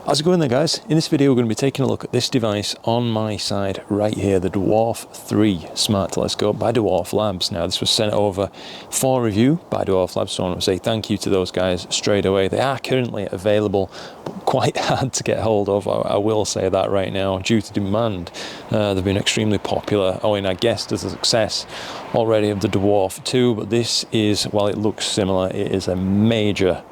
How's it going there, guys? In this video we're going to be taking a look at this device on my side right here, the Dwarf 3 Smart Telescope by Dwarf Labs. Now this was sent over for review by Dwarf Labs, so I want to say thank you to those guys straight away. They are currently available, but quite hard to get hold of, I will say that right now, due to demand. They've been extremely popular, owing I guess to the success already of the Dwarf 2, but this is, while it looks similar, it is a major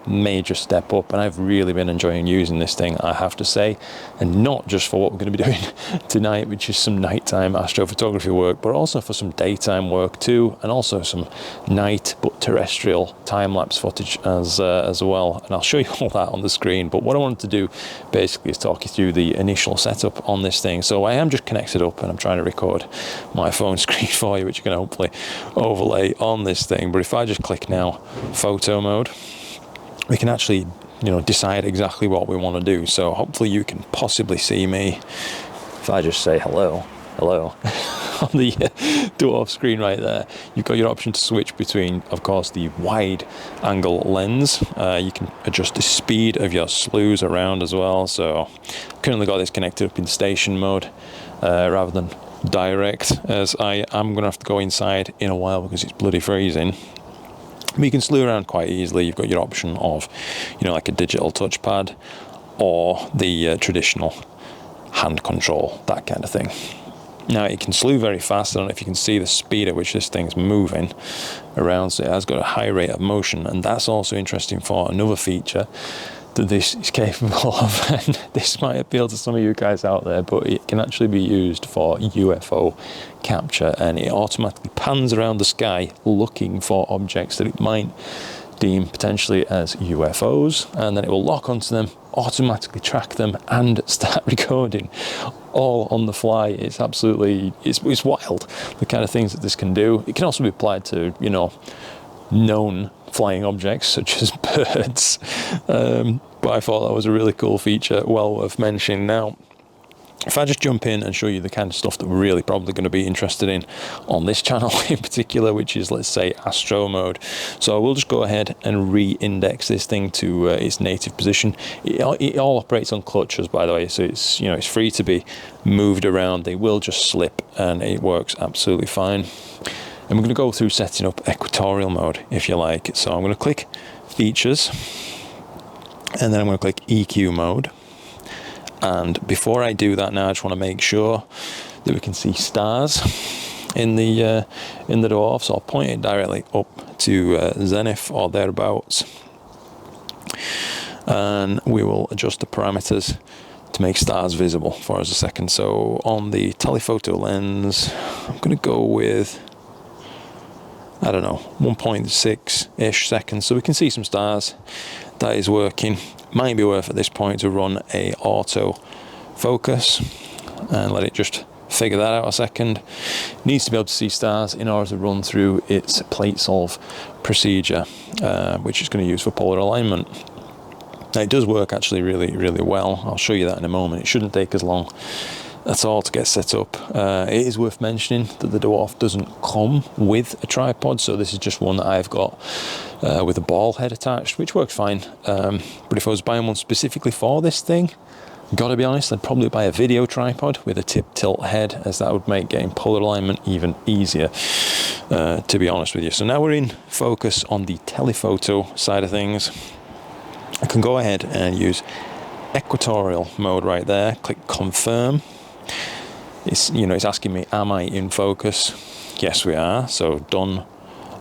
step up, and I've really been enjoying using this thing, I have to say, and not just for what we're going to be doing tonight, which is some nighttime astrophotography work, but also for some daytime work too, and also some night but terrestrial time-lapse footage as well, and I'll show you all that on the screen. But what I wanted to do basically is talk you through the initial setup on this thing. So I am just connected up and I'm trying to record my phone screen for you, which you can hopefully overlay on this thing. But if I just click now photo mode, we can actually decide exactly what we want to do. So hopefully you can possibly see me if I just say hello on the Dwarf screen right there. You've got your option to switch between, of course, the wide angle lens. You can adjust the speed of your slews around as well. So currently got this connected up in station mode rather than direct, as I am going to have to go inside in a while because it's bloody freezing. But you can slew around quite easily. You've got your option of, like a digital touchpad or the traditional hand control, that kind of thing. Now it can slew very fast. I don't know if you can see the speed at which this thing's moving around, so it has got a high rate of motion, and that's also interesting for another feature that this is capable of, and this might appeal to some of you guys out there, but it can actually be used for UFO capture, and it automatically pans around the sky looking for objects that it might deem potentially as UFOs, and then it will lock onto them, automatically track them, and start recording all on the fly. It's absolutely, it's wild, the kind of things that this can do. It can also be applied to, known flying objects such as birds, but I thought that was a really cool feature, well worth mentioning. Now if I just jump in and show you the kind of stuff that we're really probably going to be interested in on this channel in particular, which is, let's say, astro mode. So we'll just go ahead and re-index this thing to its native position. It all operates on clutches, by the way, so it's it's free to be moved around. They will just slip and it works absolutely fine. And we're going to go through setting up equatorial mode, if you like. So I'm going to click features, and then I'm going to click EQ mode. And before I do that now, I just want to make sure that we can see stars in the Dwarf. So I'll point it directly up to zenith or thereabouts, and we will adjust the parameters to make stars visible for us a second. So on the telephoto lens, I'm going to go with, I don't know, 1.6-ish seconds, so we can see some stars. That is working. Might be worth at this point to run a auto focus and let it just figure that out a second. It needs to be able to see stars in order to run through its plate solve procedure, which it's going to use for polar alignment. Now it does work actually really well. I'll show you that in a moment. It shouldn't take as long at all to get set up. It is worth mentioning that the Dwarf doesn't come with a tripod, so this is just one that I've got with a ball head attached, which works fine. But if I was buying one specifically for this thing, gotta be honest, I'd probably buy a video tripod with a tip tilt head, as that would make getting polar alignment even easier, to be honest with you. So now we're in focus on the telephoto side of things. I can go ahead and use equatorial mode right there, click confirm. It's asking me, am I in focus? Yes, we are, so done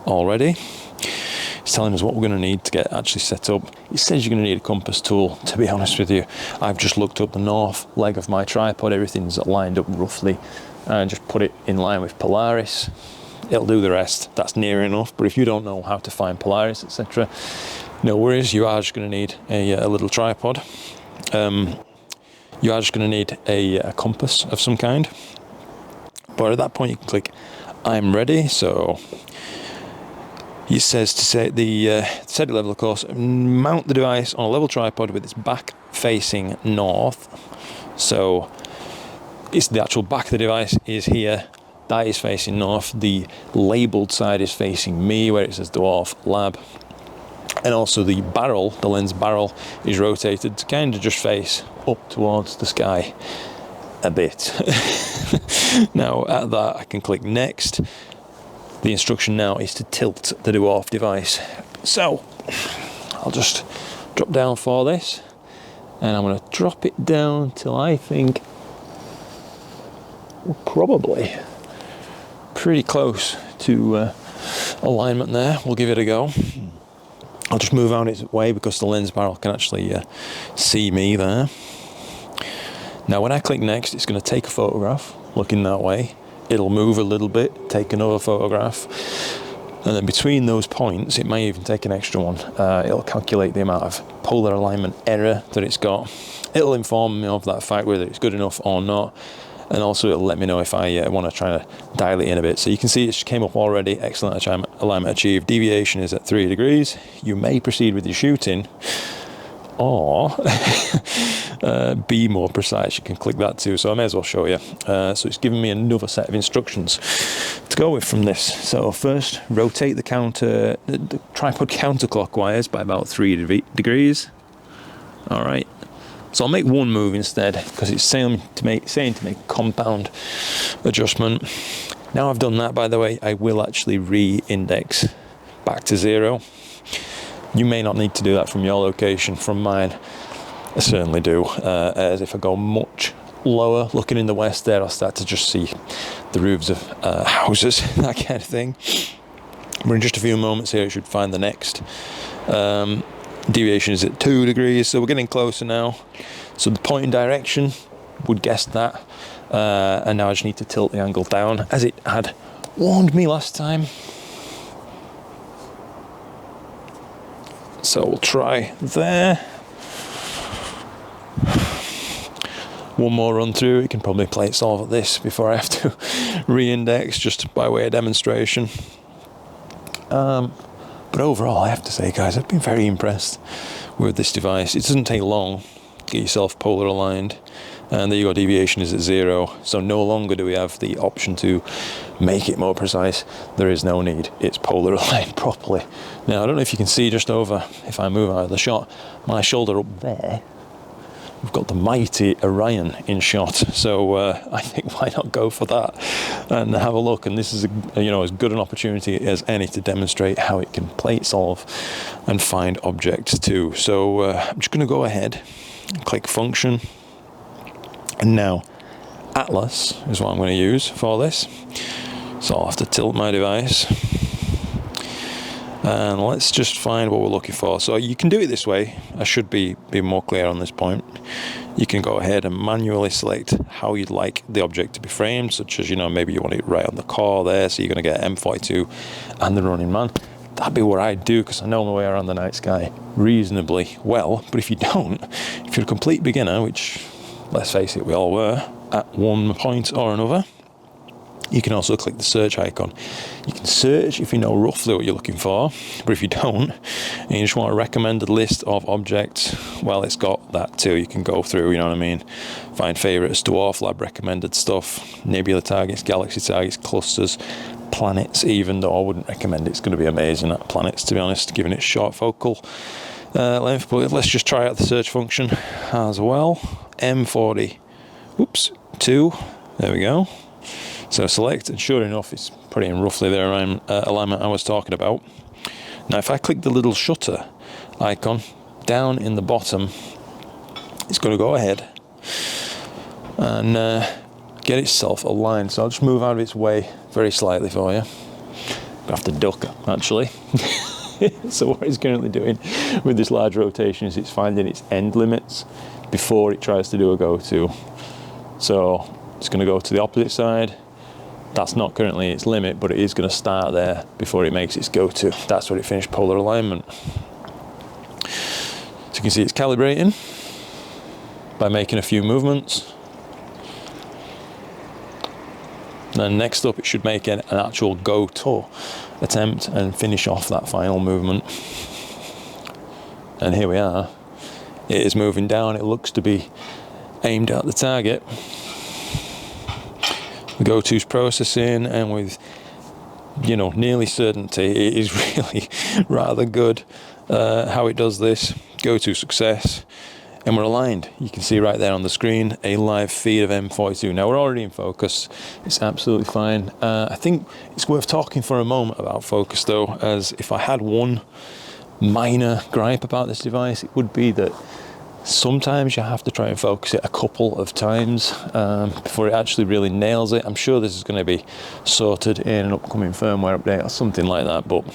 already. It's telling us what we're going to need to get actually set up. It says you're going to need a compass tool. To be honest with you, I've just looked up the north leg of my tripod, everything's lined up roughly, and just put it in line with Polaris. It'll do the rest, that's near enough. But if you don't know how to find Polaris, etc., no worries, you are just going to need a little tripod. You are just going to need a compass of some kind, but at that point you can click I'm ready. So it says to set the set level, of course, mount the device on a level tripod with its back facing north. So it's the actual back of the device is here, that is facing north, the labelled side is facing me where it says Dwarf Lab. And also the barrel, the lens barrel, is rotated to kind of just face up towards the sky a bit. Now at that I can click next. The instruction now is to tilt the Dwarf device. So I'll just drop down for this, and I'm going to drop it down till I think we're probably pretty close to alignment there. We'll give it a go. I'll just move out its way because the lens barrel can actually see me there. Now when I click next, it's going to take a photograph looking that way. It'll move a little bit, take another photograph, and then between those points it may even take an extra one. It'll calculate the amount of polar alignment error that it's got. It'll inform me of that fact whether it's good enough or not, and also it'll let me know if I want to try to dial it in a bit. So you can see it came up already. Excellent alignment achieved. Deviation is at 3 degrees. You may proceed with your shooting, or be more precise. You can click that too, so I may as well show you. So it's giving me another set of instructions to go with from this. So first, rotate the tripod counterclockwise by about 3 degrees. All right. So I'll make one move instead because it's saying to make compound adjustment. Now I've done that, by the way, I will actually re-index back to 0. You may not need to do that from your location. From mine, I certainly do. As if I go much lower, looking in the west there, I'll start to just see the roofs of houses, that kind of thing. But in just a few moments here, it should find the next. Deviation is at 2 degrees, so we're getting closer now. So the point in direction would guess that. And now I just need to tilt the angle down, as it had warned me last time. So we'll try there. One more run through. You can probably play it solve at this before I have to re-index, just by way of demonstration. But overall, I have to say, guys, I've been very impressed with this device. It doesn't take long to get yourself polar aligned. And there you go, deviation is at 0. So no longer do we have the option to make it more precise. There is no need. It's polar aligned properly. Now, I don't know if you can see just over, if I move out of the shot, my shoulder up there, we've got the mighty Orion in shot. So I think why not go for that and have a look. And this is as good an opportunity as any to demonstrate how it can plate solve and find objects too. So I'm just going to go ahead and click function. And now Atlas is what I'm going to use for this. So I'll have to tilt my device. And let's just find what we're looking for. So you can do it this way. I should be more clear on this point. You can go ahead and manually select how you'd like the object to be framed, such as, maybe you want it right on the core there, so you're going to get M42 and the running man. That'd be what I'd do, because I know my way around the night sky reasonably well. But if you don't, if you're a complete beginner, which, let's face it, we all were at one point or another, you can also click the search icon. You can search if you know roughly what you're looking for, but if you don't, and you just want a recommended list of objects, well, it's got that too. You can go through, find favourites, Dwarf Lab recommended stuff, nebula targets, galaxy targets, clusters, planets even, though I wouldn't recommend it. It's going to be amazing at planets, to be honest, given its short focal length. But let's just try out the search function as well. M40, two, there we go. So select, and sure enough, it's pretty in roughly the alignment I was talking about. Now, if I click the little shutter icon down in the bottom, it's going to go ahead and get itself aligned. So I'll just move out of its way very slightly for you. I have to duck, actually. So what it's currently doing with this large rotation is it's finding its end limits before it tries to do a go-to. So it's going to go to the opposite side. That's not currently its limit, but it is going to start there before it makes its go-to. That's where it finished polar alignment. So you can see it's calibrating by making a few movements. Then next up, it should make an actual go-to attempt and finish off that final movement. And here we are. It is moving down. It looks to be aimed at the target. The go-to's processing, and with nearly certainty, it is really rather good how it does this. Go to success, and we're aligned. You can see right there on the screen a live feed of M42. Now we're already in focus. It's absolutely fine. I think it's worth talking for a moment about focus though, as if I had one minor gripe about this device, it would be that sometimes you have to try and focus it a couple of times before it actually really nails it. I'm sure this is going to be sorted in an upcoming firmware update or something like that, but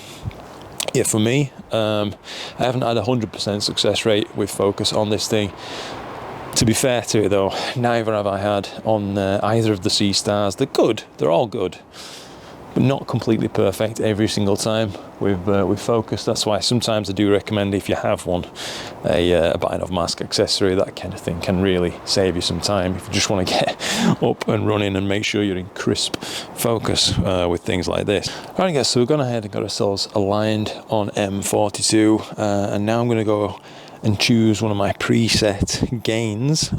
yeah, for me, I haven't had 100% success rate with focus on this thing. To be fair to it though, neither have I had on either of the Seestars. They're good, they're all good, but not completely perfect every single time with focus. That's why sometimes I do recommend, if you have one, a bind-off mask accessory. That kind of thing can really save you some time if you just want to get up and running and make sure you're in crisp focus with things like this. Right guys, so we've gone ahead and got ourselves aligned on M42, and now I'm going to go and choose one of my preset gains.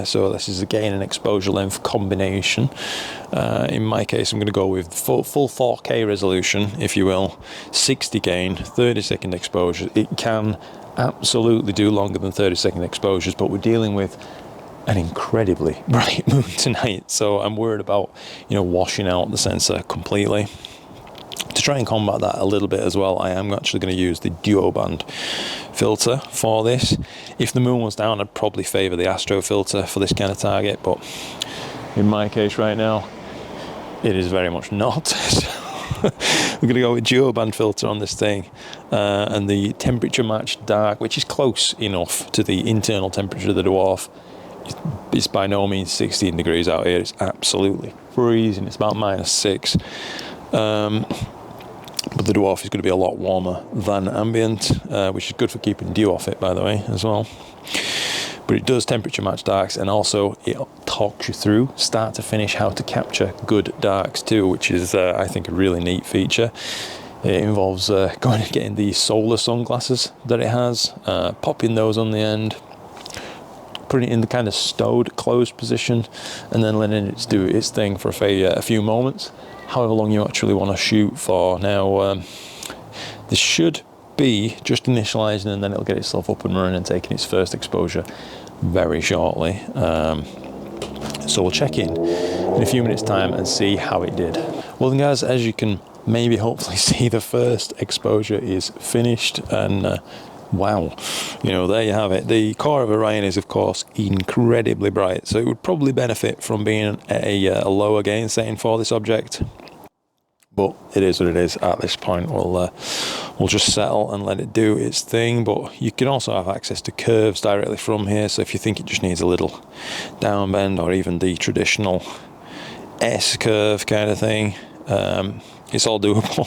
So this is a gain and exposure length combination. In my case, I'm going to go with full 4K resolution, if you will, 60 gain, 30-second exposure. It can absolutely do longer than 30-second exposures, but we're dealing with an incredibly bright moon tonight, so I'm worried about, you know, washing out the sensor completely. To try and combat that a little bit as well, I am actually going to use the duo-band filter for this. If the moon was down, I'd probably favour the astro filter for this kind of target, but in my case right now, it is very much not. So we're going to go with duo-band filter on this thing, and the temperature matched dark, which is close enough to the internal temperature of the Dwarf. It's by no means 16 degrees out here. It's absolutely freezing. It's about -6. But the Dwarf is going to be a lot warmer than ambient, which is good for keeping dew off it, by the way, as well. But it does temperature match darks, and also it talks you through, start to finish, how to capture good darks too, which is, I think, a really neat feature. It involves going and getting the solar sunglasses that it has, popping those on the end, putting it in the kind of stowed, closed position, and then letting it do its thing for a few moments. However long you actually want to shoot for. Now, this should be just initializing, and then it'll get itself up and running and taking its first exposure very shortly. So we'll check in a few minutes time and see how it did. Well then guys, as you can maybe hopefully see, the first exposure is finished, and wow, you know, there you have it. The core of Orion is of course incredibly bright, so it would probably benefit from being a lower gain setting for this object, but it is what it is at this point. We'll just settle and let it do its thing. But you can also have access to curves directly from here, so if you think it just needs a little down bend, or even the traditional S curve kind of thing, it's all doable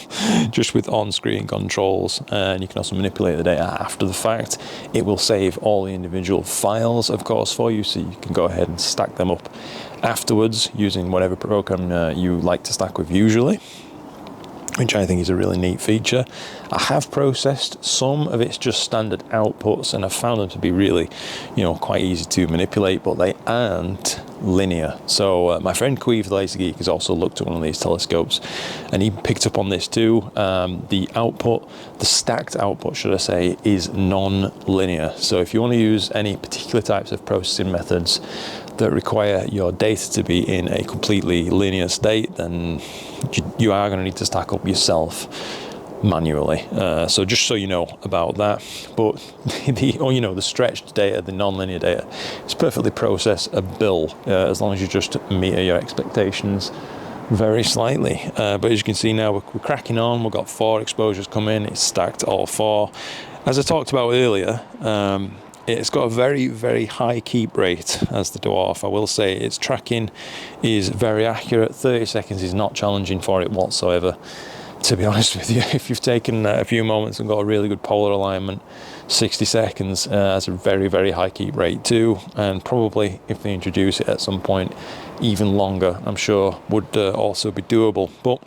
just with on-screen controls. And you can also manipulate the data after the fact. It will save all the individual files, of course, for you, so you can go ahead and stack them up afterwards using whatever program you like to stack with usually, which I think is a really neat feature. I have processed some of its just standard outputs, and I've found them to be really, you know, quite easy to manipulate, but they aren't linear. So my friend Queeve the Laser Geek has also looked at one of these telescopes, and he picked up on this too. The output, the stacked output, should I say, is non-linear. So if you want to use any particular types of processing methods that require your data to be in a completely linear state, then you are going to need to stack up yourself manually. So just so you know about that. But the stretched data, the non-linear data, is perfectly processable as long as you just meter your expectations very slightly. But as you can see now, we're cracking on. We've got 4 exposures coming. It's stacked all 4. As I talked about earlier, it's got a very, very high keep rate as the Dwarf. I will say its tracking is very accurate. 30 seconds is not challenging for it whatsoever, to be honest with you. If you've taken a few moments and got a really good polar alignment, 60 seconds has a very, very high keep rate too. And probably if they introduce it at some point, even longer, I'm sure would also be doable. But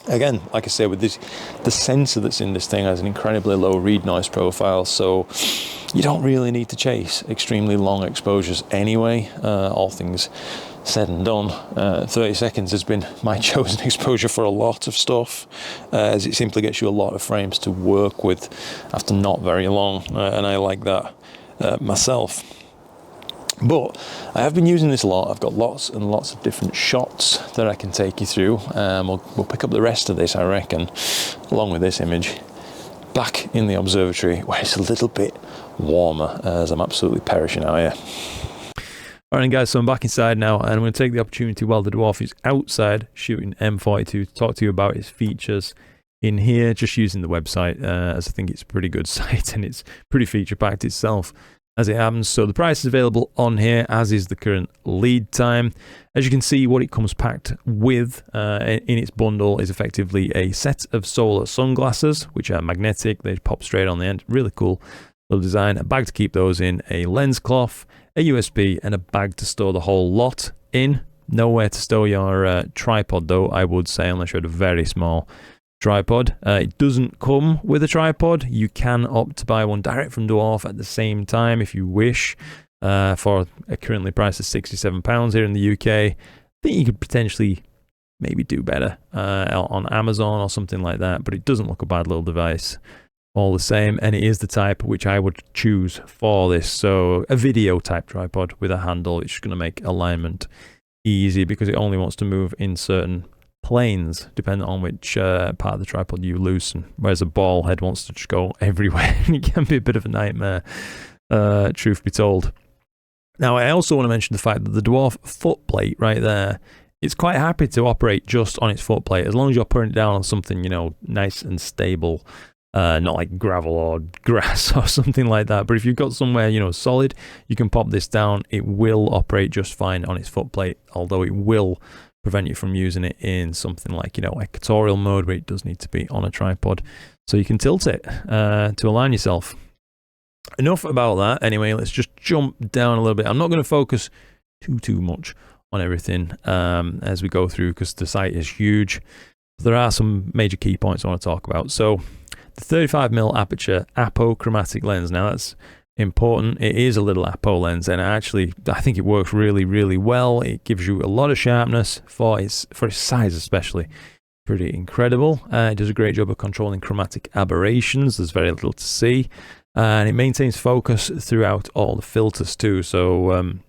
again, like I say, with this, the sensor that's in this thing has an incredibly low read noise profile, so You don't really need to chase extremely long exposures anyway, all things said and done. 30 seconds has been my chosen exposure for a lot of stuff, as it simply gets you a lot of frames to work with after not very long, and I like that myself. But I have been using this a lot. I've got lots and lots of different shots that I can take you through. We'll pick up the rest of this, I reckon, along with this image, back in the observatory where it's a little bit warmer, as I'm absolutely perishing out here. Alright guys, so I'm back inside now, and I'm going to take the opportunity while the Dwarf is outside shooting M42 to talk to you about its features in here, just using the website, as I think it's a pretty good site and it's pretty feature packed itself as it happens. So the price is available on here, as is the current lead time. As you can see, what it comes packed with in its bundle is effectively a set of solar sunglasses, which are magnetic. They pop straight on the end. Really cool little design. A bag to keep those in, a lens cloth, a USB, and a bag to store the whole lot in. Nowhere to store your tripod though, I would say, unless you had a very small tripod. It doesn't come with a tripod. You can opt to buy one direct from Dwarf at the same time if you wish, for a currently priced at £67 here in the UK. I think you could potentially maybe do better on Amazon or something like that, but it doesn't look a bad little device all the same, and it is the type which I would choose for this. So a video type tripod with a handle, it's going to make alignment easy because it only wants to move in certain planes depending on which part of the tripod you loosen, whereas a ball head wants to just go everywhere and it can be a bit of a nightmare, truth be told. Now I also want to mention the fact that the Dwarf footplate right there, it's quite happy to operate just on its footplate as long as you're putting it down on something, you know, nice and stable, not like gravel or grass or something like that. But if you've got somewhere, you know, solid, you can pop this down. It will operate just fine on its footplate, although it will prevent you from using it in something like, you know, equatorial mode where it does need to be on a tripod. So you can tilt it to align yourself. Enough about that. Anyway, let's just jump down a little bit. I'm not going to focus too much on everything as we go through because the site is huge. There are some major key points I want to talk about. So the 35mm aperture apochromatic lens. Now that's important. It is a little apo lens, and actually I think it works really well. It gives you a lot of sharpness for its size, especially. Pretty incredible. It does a great job of controlling chromatic aberrations. There's very little to see, and it maintains focus throughout all the filters too. So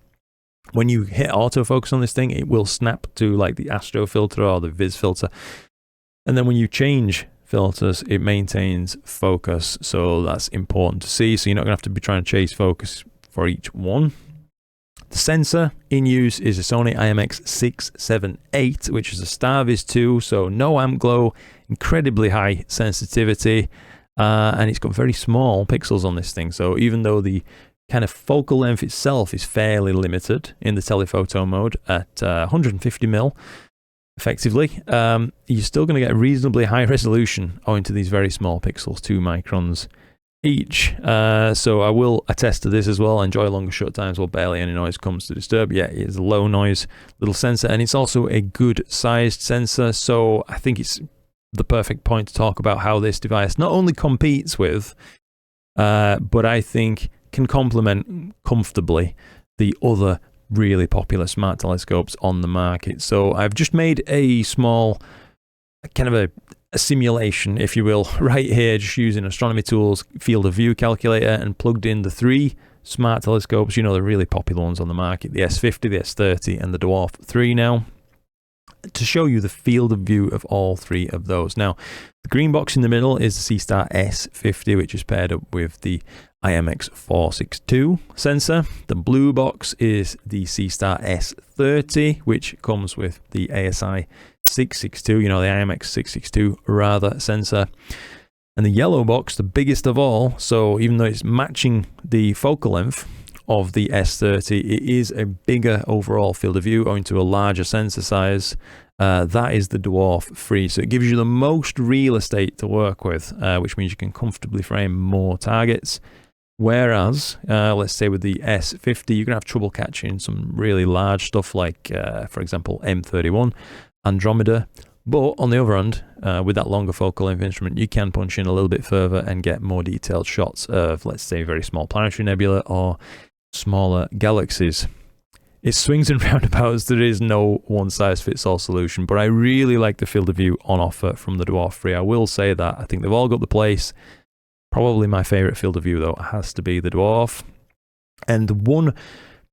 when you hit autofocus on this thing, it will snap to like the astro filter or the vis filter, and then when you change filters, it maintains focus. So that's important to see. So you're not gonna have to be trying to chase focus for each one. The sensor in use is a Sony IMX678, which is a StarVis 2, so no amp glow, incredibly high sensitivity, and it's got very small pixels on this thing. So even though the kind of focal length itself is fairly limited in the telephoto mode at 150mm, effectively, you're still going to get a reasonably high resolution owing to these very small pixels, 2 microns each. So I will attest to this as well. I enjoy longer shut times while barely any noise comes to disturb. Yeah, it is a low noise little sensor, and it's also a good sized sensor. So I think it's the perfect point to talk about how this device not only competes with, but I think can complement comfortably the other really popular smart telescopes on the market. So I've just made a small kind of a simulation, if you will, right here, just using Astronomy Tools field of view calculator, and plugged in the 3 smart telescopes, you know, the really popular ones on the market, the S50, the S30, and the Dwarf 3 now, to show you the field of view of all 3 of those. Now, the green box in the middle is the Seestar S50, which is paired up with the IMX462 sensor. The blue box is the Seestar S30, which comes with the ASI 662, you know, the IMX 662 rather, sensor. And the yellow box, the biggest of all, so even though it's matching the focal length of the S30, it is a bigger overall field of view owing to a larger sensor size. That is the Dwarf 3, so it gives you the most real estate to work with, which means you can comfortably frame more targets. Whereas, let's say with the S50, you're going to have trouble catching some really large stuff like, for example, M31, Andromeda, But on the other hand, with that longer focal length instrument, you can punch in a little bit further and get more detailed shots of, let's say, very small planetary nebula or smaller galaxies. It swings and roundabouts. There is no one-size-fits-all solution, but I really like the field of view on offer from the Dwarf 3. I will say that. I think they've all got the place. Probably my favourite field of view, though, has to be the Dwarf. And one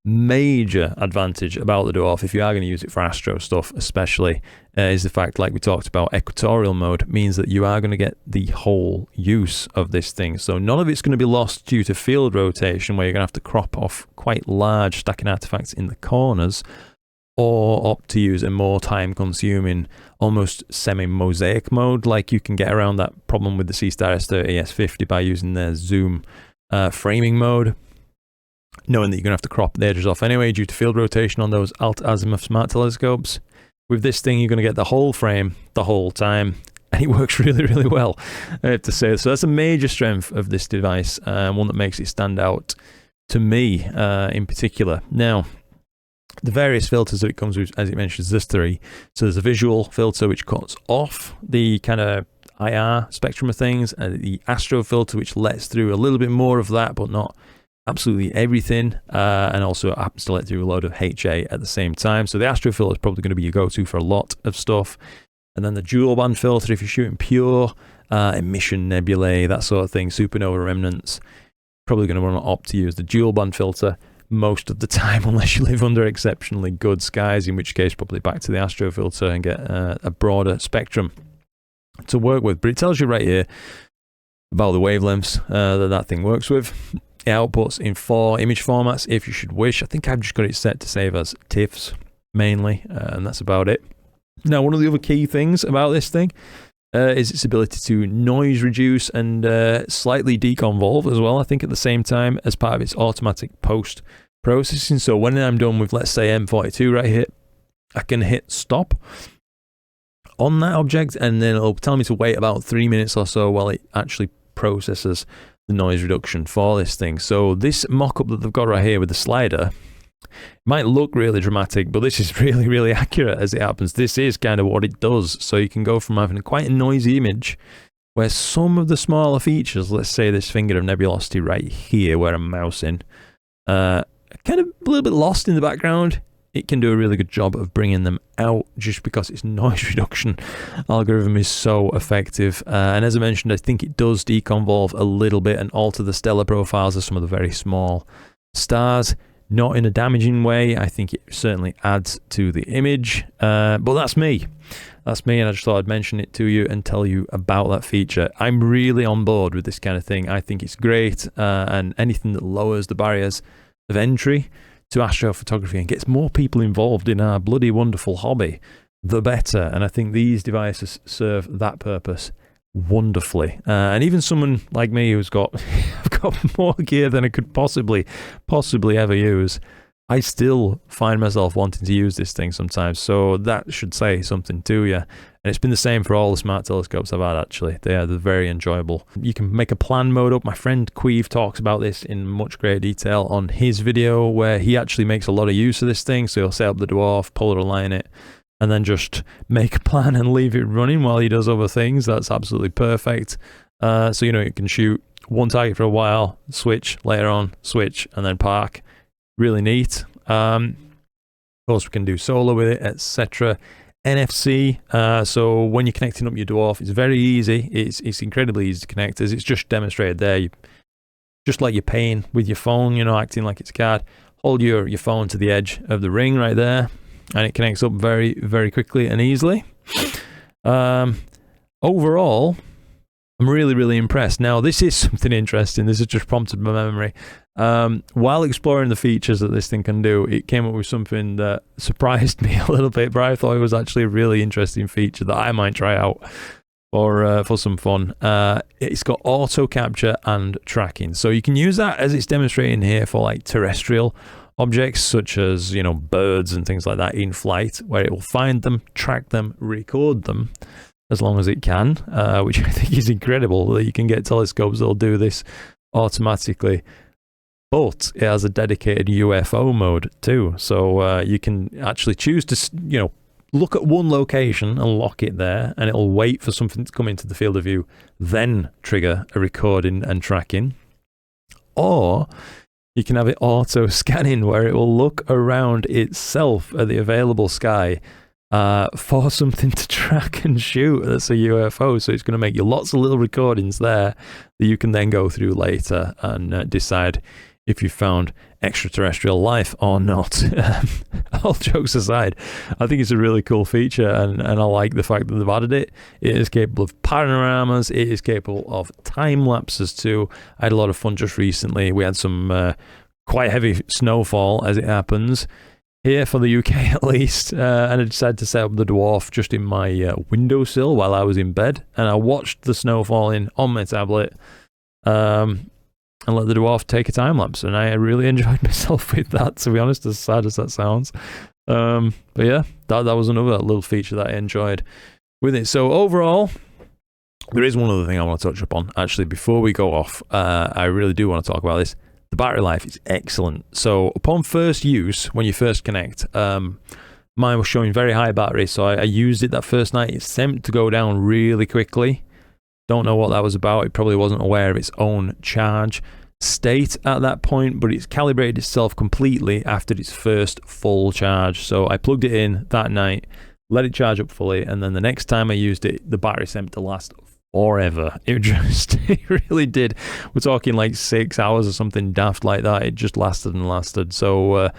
major advantage about the Dwarf, if you are going to use it for astro stuff especially, is the fact, like we talked about, equatorial mode means that you are going to get the whole use of this thing. So none of it's going to be lost due to field rotation, where you're going to have to crop off quite large stacking artifacts in the corners, or opt to use a more time-consuming, almost semi-mosaic mode, like you can get around that problem with the Seestar S30 ES50 by using their zoom framing mode, knowing that you're going to have to crop the edges off anyway due to field rotation on those alt-azimuth smart telescopes. With this thing, you're going to get the whole frame the whole time, and it works really, really well, I have to say. So that's a major strength of this device, one that makes it stand out to me in particular. Now, the various filters that it comes with, as it mentions, this 3. So there's a visual filter which cuts off the kind of IR spectrum of things, and the astro filter which lets through a little bit more of that, but not absolutely everything, and also happens to let through a load of HA at the same time. So the astro filter is probably going to be your go-to for a lot of stuff. And then the dual band filter, if you're shooting pure emission nebulae, that sort of thing, supernova remnants, probably going to want to opt to use the dual band filter most of the time, unless you live under exceptionally good skies, in which case probably back to the astro filter and get a broader spectrum to work with. But it tells you right here about the wavelengths that thing works with. It outputs in 4 image formats if you should wish. I think I've just got it set to save as TIFFs mainly, and that's about it. Now, one of the other key things about this thing is its ability to noise reduce and slightly deconvolve as well, I think, at the same time, as part of its automatic post processing. So when I'm done with, let's say, M42 right here, I can hit stop on that object, and then it'll tell me to wait about 3 minutes or so while it actually processes the noise reduction for this thing. So this mock-up that they've got right here with the slider might look really dramatic, but this is really, really accurate as it happens. This is kind of what it does. So you can go from having quite a noisy image where some of the smaller features, let's say this finger of nebulosity right here where I'm mousing, kind of a little bit lost in the background. It can do a really good job of bringing them out just because its noise reduction algorithm is so effective. And as I mentioned, I think it does deconvolve a little bit and alter the stellar profiles of some of the very small stars. Not in a damaging way. I think it certainly adds to the image. But that's me. That's me, and I just thought I'd mention it to you and tell you about that feature. I'm really on board with this kind of thing. I think it's great, and anything that lowers the barriers of entry to astrophotography and gets more people involved in our bloody wonderful hobby, the better. And I think these devices serve that purpose wonderfully. And even someone like me who's got I've got more gear than I could possibly ever use, I still find myself wanting to use this thing sometimes. So that should say something to you. And it's been the same for all the smart telescopes I've had, actually. They're very enjoyable. You can make a plan mode up. My friend Queeve talks about this in much greater detail on his video, where he actually makes a lot of use of this thing. So he'll set up the Dwarf, polar align it, and then just make a plan and leave it running while he does other things. That's absolutely perfect. So, you know, you can shoot one target for a while, switch, later on, switch, and then park. Really neat. Of course, we can do solar with it, etc. NFC, so when you're connecting up your Dwarf, it's very easy. It's incredibly easy to connect, as it's just demonstrated there. Just like you're paying with your phone, you know, acting like it's a card. Hold your phone to the edge of the ring right there, and it connects up very, very quickly and easily. Overall, I'm really, really impressed. Now, this is something interesting. This has just prompted my memory. While exploring the features that this thing can do, it came up with something that surprised me a little bit, but I thought it was actually a really interesting feature that I might try out for some fun. It's got auto capture and tracking. So you can use that, as it's demonstrating here, for like terrestrial objects such as, you know, birds and things like that in flight, where it will find them, track them, record them as long as it can, which I think is incredible that you can get telescopes that'll do this automatically. But it has a dedicated UFO mode too, so you can actually choose to, you know, look at one location and lock it there, and it'll wait for something to come into the field of view, then trigger a recording and tracking. Or you can have it auto scanning, where it will look around itself at the available sky for something to track and shoot that's a UFO. So it's going to make you lots of little recordings there that you can then go through later and decide if you found extraterrestrial life or not. All jokes aside, I think it's a really cool feature, and I like the fact that they've added it. It is capable of panoramas, it is capable of time lapses too. I had a lot of fun just recently. We had some quite heavy snowfall, as it happens, here for the UK at least, and I decided to set up the Dwarf just in my windowsill while I was in bed, and I watched the snow falling on my tablet, and let the Dwarf take a time lapse, and I really enjoyed myself with that, to be honest, as sad as that sounds. But yeah, that was another little feature that I enjoyed with it. So overall, there is one other thing I want to touch upon actually before we go off. I really do want to talk about this. The battery life is excellent. So upon first use, when you first connect, mine was showing very high battery, so I used it that first night. It seemed to go down really quickly. Don't know what that was about. It probably wasn't aware of its own charge state at that point, but it's calibrated itself completely after its first full charge. So I plugged it in that night, let it charge up fully, and then the next time I used it, the battery seemed to last forever. It really did. We're talking like 6 hours or something daft like that. It just lasted and lasted. So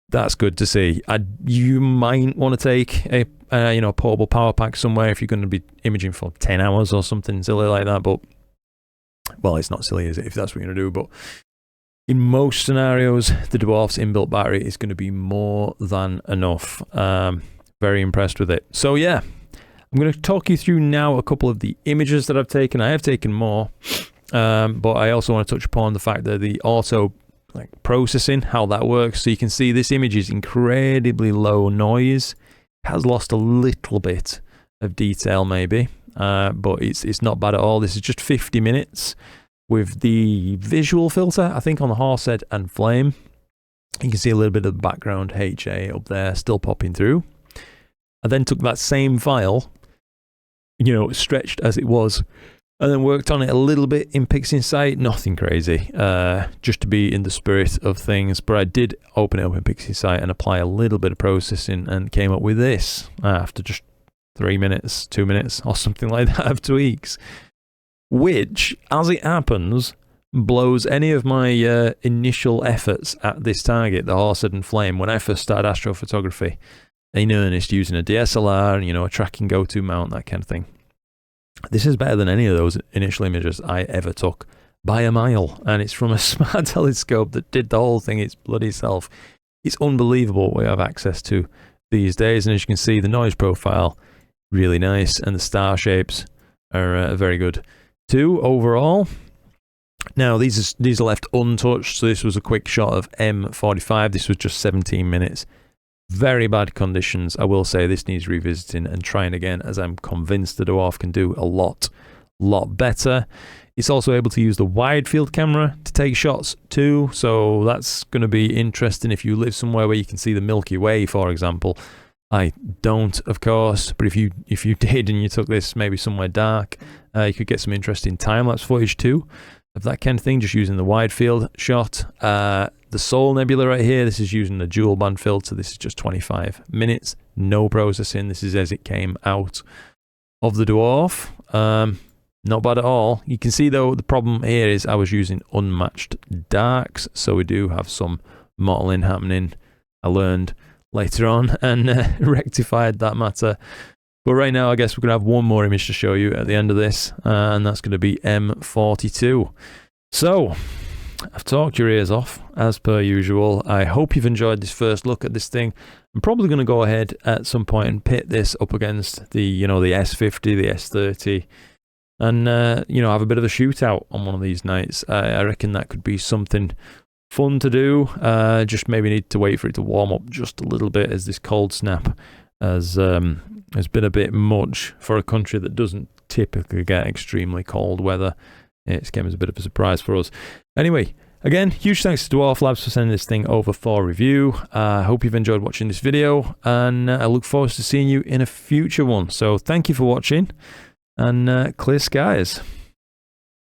that's good to see. You might want to take a portable power pack somewhere if you're going to be imaging for 10 hours or something silly like that. But, well, it's not silly, is it, if that's what you're going to do? But in most scenarios, the Dwarf's inbuilt battery is going to be more than enough. Very impressed with it. So, yeah, I'm going to talk you through now a couple of the images that I've taken. I have taken more, but I also want to touch upon the fact that the auto processing, how that works. So you can see this image is incredibly low noise. It has lost a little bit of detail maybe, but it's not bad at all. This is just 50 minutes with the visual filter, I think, on the horse head and flame. You can see a little bit of the background HA up there still popping through. I then took that same file, stretched as it was, and then worked on it a little bit in pixinsight. Nothing crazy, just to be in the spirit of things. But I did open it up in pixinsight and apply a little bit of processing and came up with this after just 3 minutes, 2 minutes, or something like that of tweaks. Which, as it happens, blows any of my initial efforts at this target, the horsehead and flame, when I first started astrophotography in earnest, using a DSLR, a tracking go-to mount, that kind of thing. This is better than any of those initial images I ever took by a mile, and it's from a smart telescope that did the whole thing its bloody self. It's unbelievable what we have access to these days, and as you can see, the noise profile, really nice, and the star shapes are very good too overall. Now, these are left untouched, so this was a quick shot of M45. This was just 17 minutes. Very bad conditions. I will say this needs revisiting and trying again, as I'm convinced the Dwarf can do a lot better. It's also able to use the wide field camera to take shots too, so that's going to be interesting if you live somewhere where you can see the Milky Way, for example. I don't, of course, but if you did and you took this maybe somewhere dark, you could get some interesting time-lapse footage too of that kind of thing, just using the wide field shot. The Sol Nebula right here, this is using the dual band filter. This is just 25 minutes, no processing. This is as it came out of the Dwarf. Not bad at all. You can see though, the problem here is I was using unmatched darks, so we do have some mottling happening. I learned later on and rectified that matter. But right now, I guess we're going to have one more image to show you at the end of this, and that's going to be M42. So, I've talked your ears off, as per usual. I hope you've enjoyed this first look at this thing. I'm probably going to go ahead at some point and pit this up against the, the S50, the S30, and, have a bit of a shootout on one of these nights. I reckon that could be something fun to do. Just maybe need to wait for it to warm up just a little bit, as this cold snap has been a bit much for a country that doesn't typically get extremely cold weather. It came as a bit of a surprise for us. Anyway, Again, huge thanks to Dwarf Labs for sending this thing over for review. I hope you've enjoyed watching this video, and I look forward to seeing you in a future one. So thank you for watching, and clear skies.